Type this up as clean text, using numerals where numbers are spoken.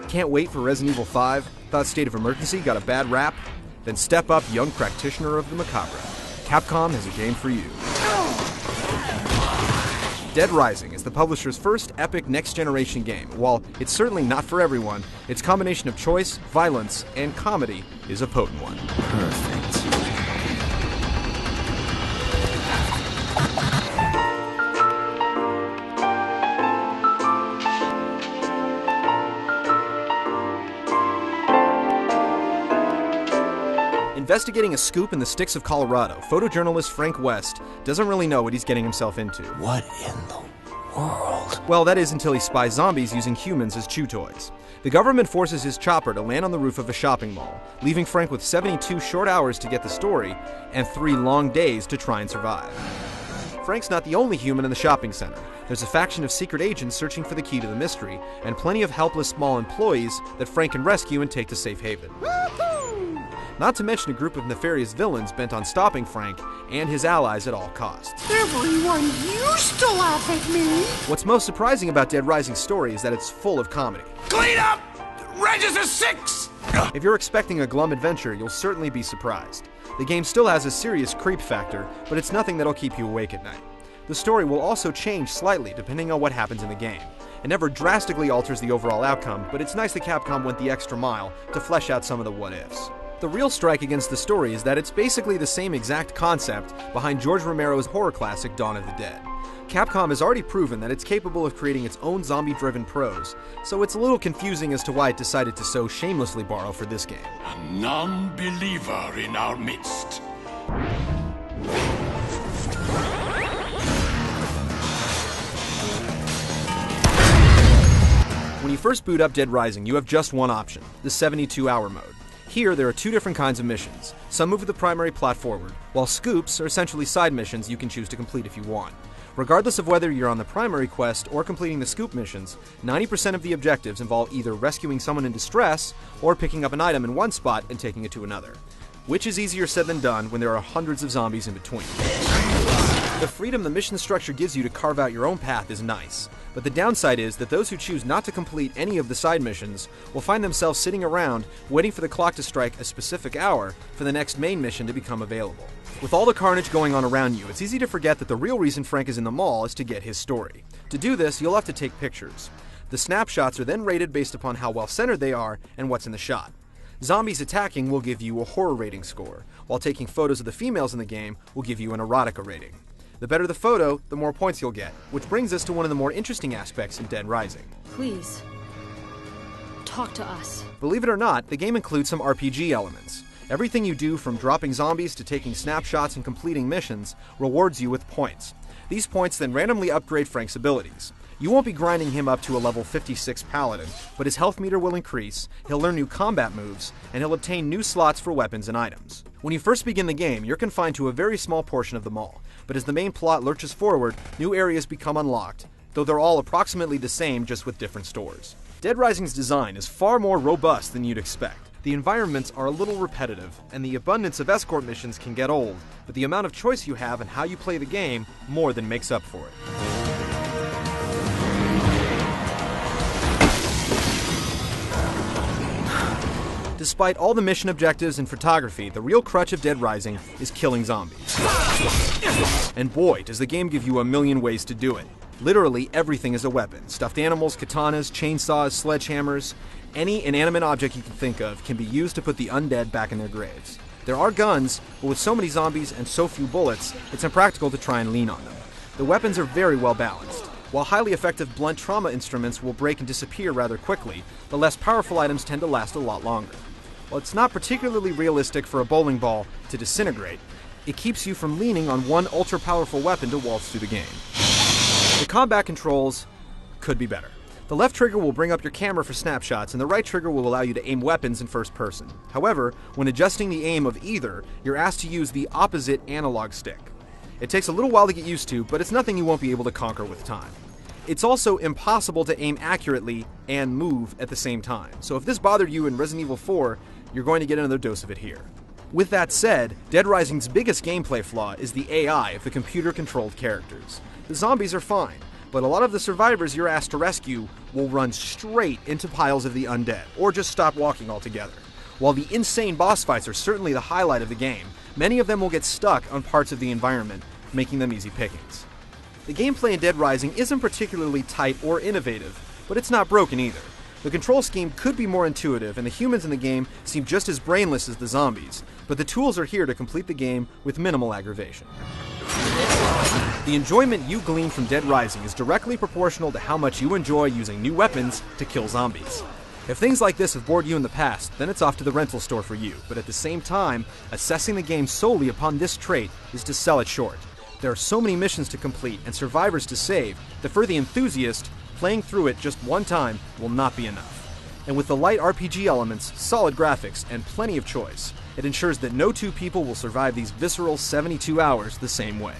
Can't wait for Resident Evil 5? Thought State of Emergency got a bad rap? Then step up, young practitioner of the macabre. Capcom has a game for you. Deadrising is the publisher's first epic next-generation game. While it's certainly not for everyone, its combination of choice, violence, and comedy is a potent one. Perfect. Investigating a scoop in the sticks of Colorado, photojournalist Frank West doesn't really know what he's getting himself into. What in the world? Well, that is until he spies zombies using humans as chew toys. The government forces his chopper to land on the roof of a shopping mall, leaving Frank with 72 short hours to get the story and 3 long days to try and survive. Frank's not the only human in the shopping center. There's a faction of secret agents searching for the key to the mystery, and plenty of helpless small employees that Frank can rescue and take to safe haven. Not to mention a group of nefarious villains bent on stopping Frank and his allies at all costs. Everyone used to laugh at me! What's most surprising about Deadrising's story is that it's full of comedy. Clean up! Register 6! If you're expecting a glum adventure, you'll certainly be surprised. The game still has a serious creep factor, but it's nothing that'll keep you awake at night. The story will also change slightly depending on what happens in the game. It never drastically alters the overall outcome, but it's nice that Capcom went the extra mile to flesh out some of the what-ifs. The real strike against the story is that it's basically the same exact concept behind George Romero's horror classic Dawn of the Dead. Capcom has already proven that it's capable of creating its own zombie-driven prose, so it's a little confusing as to why it decided to so shamelessly borrow for this game. A non-believer in our midst. When you first boot up Deadrising, you have just one option, the 72-hour mode. Here, there are 2 different kinds of missions. Some move the primary plot forward, while scoops are essentially side missions you can choose to complete if you want. Regardless of whether you're on the primary quest or completing the scoop missions, 90% of the objectives involve either rescuing someone in distress or picking up an item in one spot and taking it to another. Which is easier said than done when there are hundreds of zombies in between. The freedom the mission structure gives you to carve out your own path is nice, but the downside is that those who choose not to complete any of the side missions will find themselves sitting around waiting for the clock to strike a specific hour for the next main mission to become available. With all the carnage going on around you, it's easy to forget that the real reason Frank is in the mall is to get his story. To do this, you'll have to take pictures. The snapshots are then rated based upon how well centered they are and what's in the shot. Zombies attacking will give you a horror rating score, while taking photos of the females in the game will give you an erotica rating. The better the photo, the more points you'll get, which brings us to one of the more interesting aspects in Deadrising. Please, talk to us. Believe it or not, the game includes some RPG elements. Everything you do, from dropping zombies to taking snapshots and completing missions, rewards you with points. These points then randomly upgrade Frank's abilities. You won't be grinding him up to a level 56 paladin, but his health meter will increase, he'll learn new combat moves, and he'll obtain new slots for weapons and items. When you first begin the game, you're confined to a very small portion of the mall, but as the main plot lurches forward, new areas become unlocked, though they're all approximately the same, just with different stores. Deadrising's design is far more robust than you'd expect. The environments are a little repetitive, and the abundance of escort missions can get old, but the amount of choice you have and how you play the game more than makes up for it. Despite all the mission objectives and photography, the real crutch of Deadrising is killing zombies. And boy, does the game give you a million ways to do it. Literally everything is a weapon. Stuffed animals, katanas, chainsaws, sledgehammers, any inanimate object you can think of can be used to put the undead back in their graves. There are guns, but with so many zombies and so few bullets, it's impractical to try and lean on them. The weapons are very well balanced. While highly effective blunt trauma instruments will break and disappear rather quickly, the less powerful items tend to last a lot longer. While it's not particularly realistic for a bowling ball to disintegrate, it keeps you from leaning on one ultra-powerful weapon to waltz through the game. The combat controls could be better. The left trigger will bring up your camera for snapshots, and the right trigger will allow you to aim weapons in first person. However, when adjusting the aim of either, you're asked to use the opposite analog stick. It takes a little while to get used to, but it's nothing you won't be able to conquer with time. It's also impossible to aim accurately and move at the same time, so if this bothered you in Resident Evil 4, you're going to get another dose of it here. With that said, Deadrising's biggest gameplay flaw is the AI of the computer-controlled characters. The zombies are fine, but a lot of the survivors you're asked to rescue will run straight into piles of the undead, or just stop walking altogether. While the insane boss fights are certainly the highlight of the game, many of them will get stuck on parts of the environment, making them easy pickings. The gameplay in Deadrising isn't particularly tight or innovative, but it's not broken either. The control scheme could be more intuitive, and the humans in the game seem just as brainless as the zombies, but the tools are here to complete the game with minimal aggravation. The enjoyment you glean from Deadrising is directly proportional to how much you enjoy using new weapons to kill zombies. If things like this have bored you in the past, then it's off to the rental store for you, but at the same time, assessing the game solely upon this trait is to sell it short. There are so many missions to complete and survivors to save that for the enthusiast, playing through it just one time will not be enough. And with the light RPG elements, solid graphics, and plenty of choice, it ensures that no two people will survive these visceral 72 hours the same way.